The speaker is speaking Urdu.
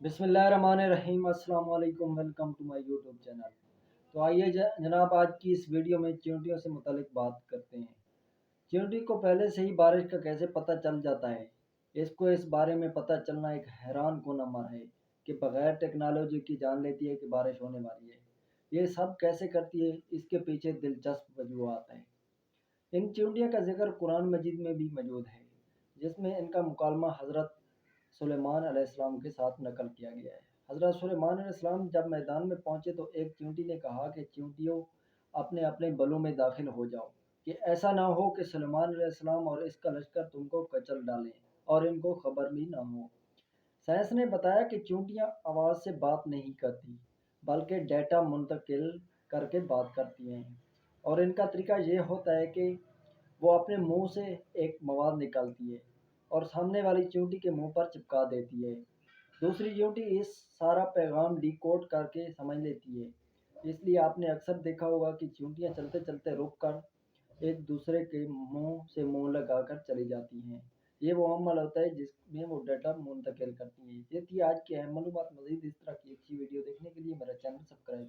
بسم اللہ الرحمن الرحیم، السلام علیکم، welcome to my YouTube channel. تو آئیے جناب، آج کی اس ویڈیو میں چیونٹیوں سے متعلق بات کرتے ہیں۔ چیونٹی کو پہلے سے ہی بارش کا کیسے پتہ چل جاتا ہے؟ اس کو اس بارے میں پتہ چلنا ایک حیران کن امر ہے کہ بغیر ٹیکنالوجی کی جان لیتی ہے کہ بارش ہونے والی ہے۔ یہ سب کیسے کرتی ہے، اس کے پیچھے دلچسپ وجوہات ہیں۔ ان چیونٹیوں کا ذکر قرآن مجید میں بھی موجود ہے، جس میں ان کا مکالمہ حضرت سلیمان علیہ السلام کے ساتھ نقل کیا گیا ہے۔ حضرت سلیمان علیہ السلام جب میدان میں پہنچے تو ایک چیونٹی نے کہا کہ چیونٹیوں اپنے اپنے بلوں میں داخل ہو جاؤ، کہ ایسا نہ ہو کہ سلیمان علیہ السلام اور اس کا لشکر تم کو کچل ڈالیں اور ان کو خبر بھی نہ ہو۔ سائنس نے بتایا کہ چیونٹیاں آواز سے بات نہیں کرتی، بلکہ ڈیٹا منتقل کر کے بات کرتی ہیں، اور ان کا طریقہ یہ ہوتا ہے کہ وہ اپنے منہ سے ایک مواد نکالتی ہے اور سامنے والی چیونٹی کے منہ پر چپکا دیتی ہے۔ دوسری چیونٹی اس سارا پیغام ڈی کوڈ کر کے سمجھ لیتی ہے۔ اس لیے آپ نے اکثر دیکھا ہوگا کہ چیونٹیاں چلتے چلتے رک کر ایک دوسرے کے منہ سے منہ لگا کر چلی جاتی ہیں۔ یہ وہ عمل ہوتا ہے جس میں وہ ڈیٹا منتقل کرتی ہیں۔ یہ تھی آج کی اہم معلومات۔ مزید اس طرح کی اچھی ویڈیو دیکھنے کے لیے میرا چینل سبسکرائب